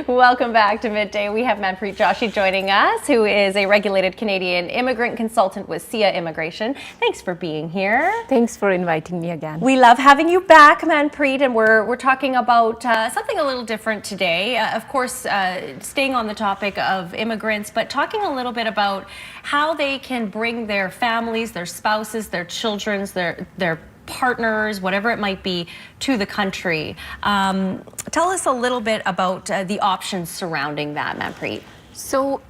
Welcome back to Midday. We have Manpreet Joshi joining us, who is a regulated Canadian immigrant consultant with Sia Immigration. Thanks for being here. Thanks for inviting me again. We love having you back, Manpreet, and we're talking about something a little different today. Of course, staying on the topic of immigrants, but talking a little bit about how they can bring their families, their spouses, their children, their partners, whatever it might be, to the country. Tell us a little bit about the options surrounding that, Manpreet. So,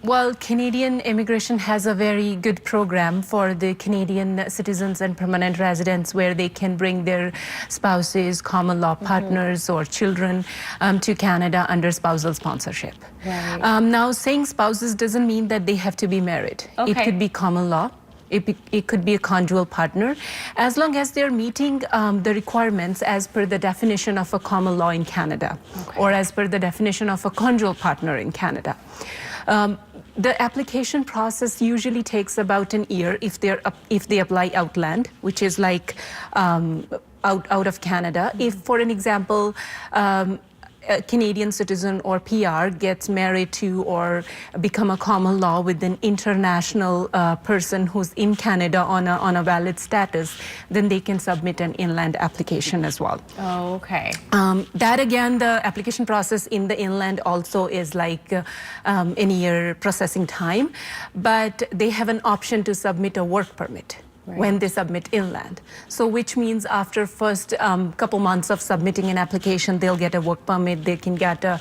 well, Canadian Immigration has a very good program for the Canadian citizens and permanent residents where they can bring their spouses, common law partners, or children to Canada under spousal sponsorship. Right. Now, saying spouses doesn't mean that they have to be married. Okay. It could be common law. It could be a conjugal partner, as long as they're meeting the requirements as per the definition of a common law in Canada, or as per the definition of a conjugal partner in Canada. The application process usually takes about an year if they apply outland, which is like out of Canada. If, for an example, a Canadian citizen or PR gets married to or become a common law with an international person who's in Canada on a valid status, then they can submit an inland application as well. Oh, okay. That again, the application process in the inland also is like an year processing time, but they have an option to submit a work permit. Right. When they submit inland. So which means after first couple months of submitting an application, they'll get a work permit, they can get a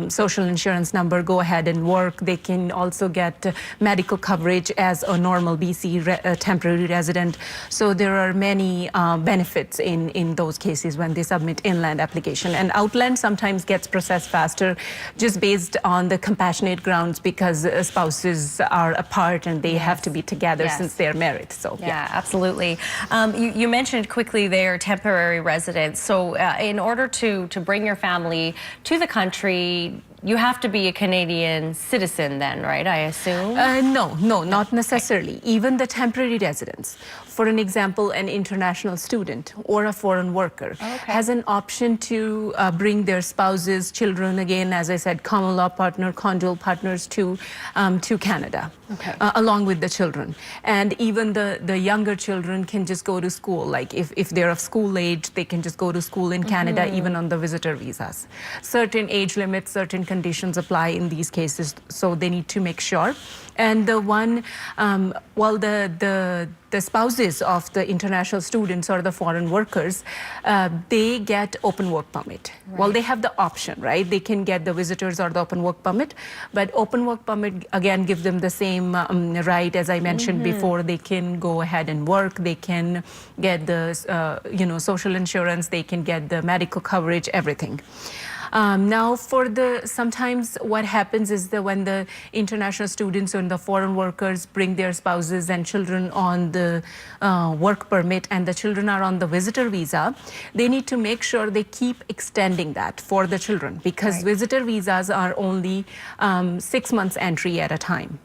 social insurance number, go ahead and work. They can also get medical coverage as a normal BC temporary resident. So there are many benefits in those cases when they submit inland application. And outland sometimes gets processed faster just based on the compassionate grounds because spouses are apart and they have to be together since they're married. So. Yeah, absolutely. You mentioned quickly they're temporary residents. So in order to bring your family to the country, you have to be a Canadian citizen then, right, I assume? No, not necessarily. Even the temporary residents. For an example, an international student or a foreign worker has an option to bring their spouses, children, again, as I said, common law partner, conjugal partners to Canada, along with the children. And even the younger children can just go to school. Like if they're of school age, they can just go to school in Canada, even on the visitor visas. Certain age limits, certain conditions apply in these cases, so they need to make sure. And the one, well, the spouses of the international students or the foreign workers, they get open work permit. Right. Well, they have the option, right? They can get the visitors or the open work permit, but open work permit, again, give them the same right as I mentioned before. They can go ahead and work. They can get the, social insurance. They can get the medical coverage, everything. Now, sometimes what happens is that when the international students and the foreign workers bring their spouses and children on the work permit and the children are on the visitor visa, they need to make sure they keep extending that for the children because visitor visas are only 6 months entry at a time.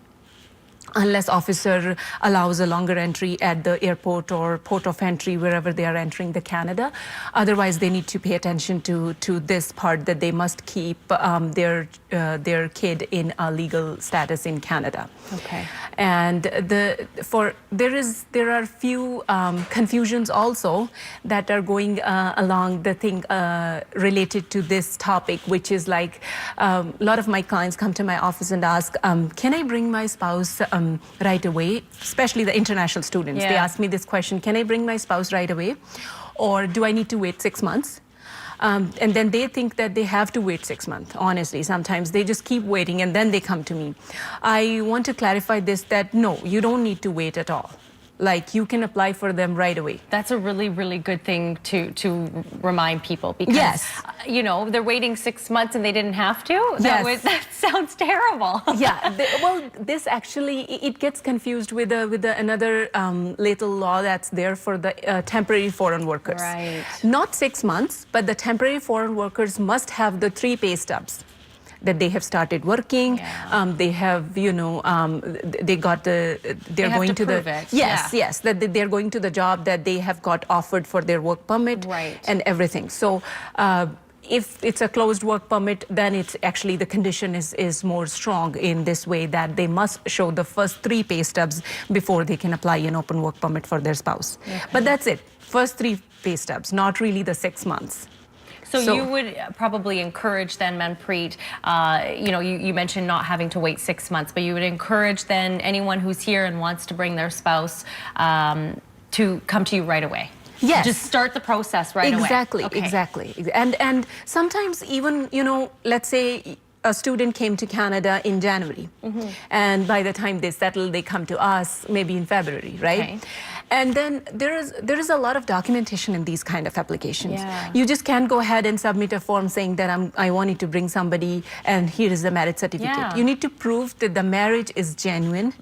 Unless officer allows a longer entry at the airport or port of entry, wherever they are entering the Canada. Otherwise, they need to pay attention to this part that they must keep their kid in a legal status in Canada. Okay. And there are few confusions also that are going along the thing related to this topic, which is like a lot of my clients come to my office and ask, can I bring my spouse right away, especially the international students. They ask me this question, can I bring my spouse right away? Or do I need to wait 6 months? And then they think that they have to wait 6 months, honestly. Sometimes they just keep waiting and then they come to me. I want to clarify this, that no, you don't need to wait at all. Like you can apply for them right away. That's a really, really good thing to remind people because, they're waiting 6 months and they didn't have to. That sounds terrible. Well, this actually, it gets confused with another little law that's there for the temporary foreign workers. Right. Not 6 months, but the temporary foreign workers must have the 3 pay stubs. That they have started working, they have, they got they're going to the, that they're going to the job that they have got offered for their work permit and everything. So if it's a closed work permit, then it's actually the condition is more strong in this way that they must show the first 3 pay stubs before they can apply an open work permit for their spouse. Okay. But that's it, first 3 pay stubs, not really the 6 months. So you would probably encourage then, Manpreet, you mentioned not having to wait 6 months, but you would encourage then anyone who's here and wants to bring their spouse to come to you right away. Yes. Just start the process right away. Exactly, Okay. exactly. And sometimes even, let's say a student came to Canada in January, and by the time they settle, they come to us maybe in February, right? Okay. And then there is a lot of documentation in these kind of applications. Yeah. You just can't go ahead and submit a form saying that I wanted to bring somebody and here is the marriage certificate. Yeah. You need to prove that the marriage is genuine.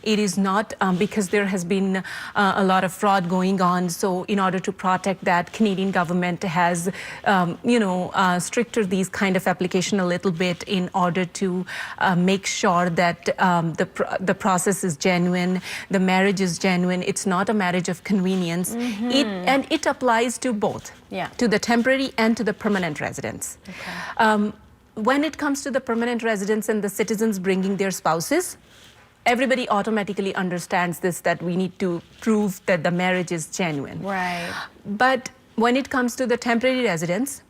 It is not because there has been a lot of fraud going on. So in order to protect that, Canadian government has, stricter these kind of application a little bit in order to make sure that the process is genuine, the marriage is genuine. It's not a marriage of convenience. It applies to both, to the temporary and to the permanent residents. Okay. When it comes to the permanent residents and the citizens bringing their spouses, everybody automatically understands this, that we need to prove that the marriage is genuine. Right. But when it comes to the temporary residents,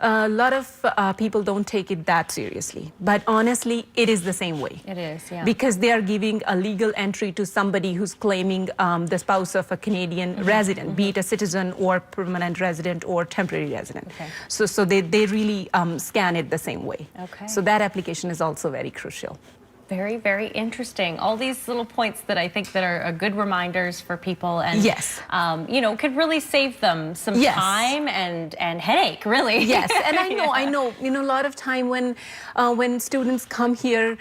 a lot of people don't take it that seriously. But honestly, it is the same way. It is, yeah. Because they are giving a legal entry to somebody who's claiming the spouse of a Canadian resident, be it a citizen or permanent resident or temporary resident. Okay. So they really scan it the same way. Okay. So that application is also very crucial. Very, very interesting. All these little points that I think that are good reminders for people, and yes, could really save them some time and headache, really. Yes, and I know. A lot of time when students come here,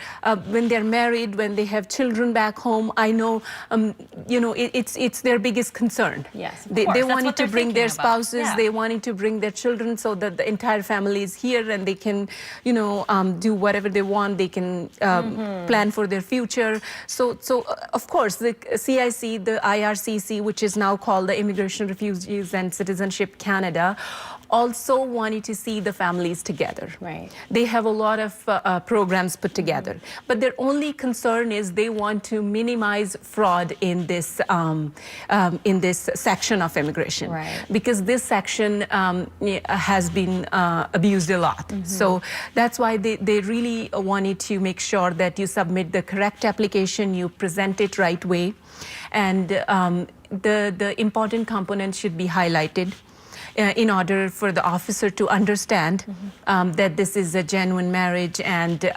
when they're married, when they have children back home, I know, it's their biggest concern. Yes, of they course. wanted to bring their spouses, they wanted to bring their children, so that the entire family is here and they can, do whatever they want. They can. Plan for their future. So of course, the CIC, the IRCC, which is now called the Immigration, Refugees and Citizenship Canada, also wanted to see the families together. Right. They have a lot of programs put together, but their only concern is they want to minimize fraud in this section of immigration. Right. Because this section has been abused a lot. So that's why they really wanted to make sure that you submit the correct application, you present it right way, and the important components should be highlighted in order for the officer to understand that this is a genuine marriage. And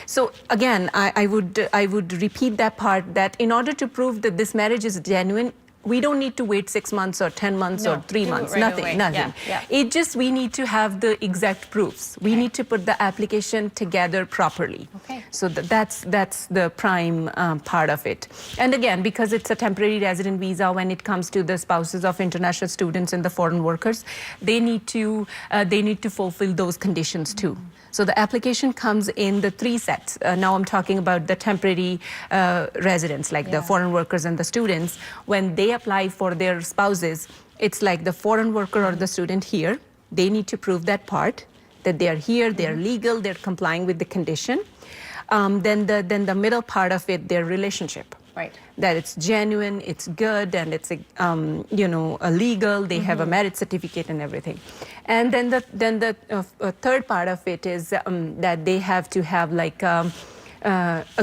so again, I would repeat that part, that in order to prove that this marriage is genuine, we don't need to wait 6 months or 10 months or 3 months. Nothing. Yeah. It just, we need to have the exact proofs. We need to put the application together properly. Okay. So that's the prime part of it. And again, because it's a temporary resident visa, when it comes to the spouses of international students and the foreign workers, they need to fulfill those conditions too. So the application comes in the 3 sets. Now I'm talking about the temporary residents, like the foreign workers and the students. When they apply for their spouses, it's like the foreign worker or the student here. They need to prove that part, that they are here, they're legal, they're complying with the condition. Then the middle part of it, their relationship. Right. That it's genuine, it's good, and it's legal. They have a marriage certificate and everything. And then the third part of it is that they have to have like a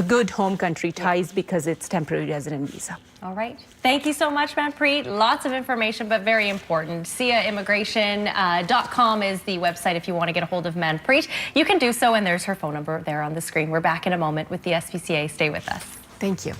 good home country ties, because it's temporary resident visa. All right. Thank you so much, Manpreet. Lots of information, but very important. SiaImmigration.com is the website if you want to get a hold of Manpreet. You can do so, and there's her phone number there on the screen. We're back in a moment with the SPCA. Stay with us. Thank you.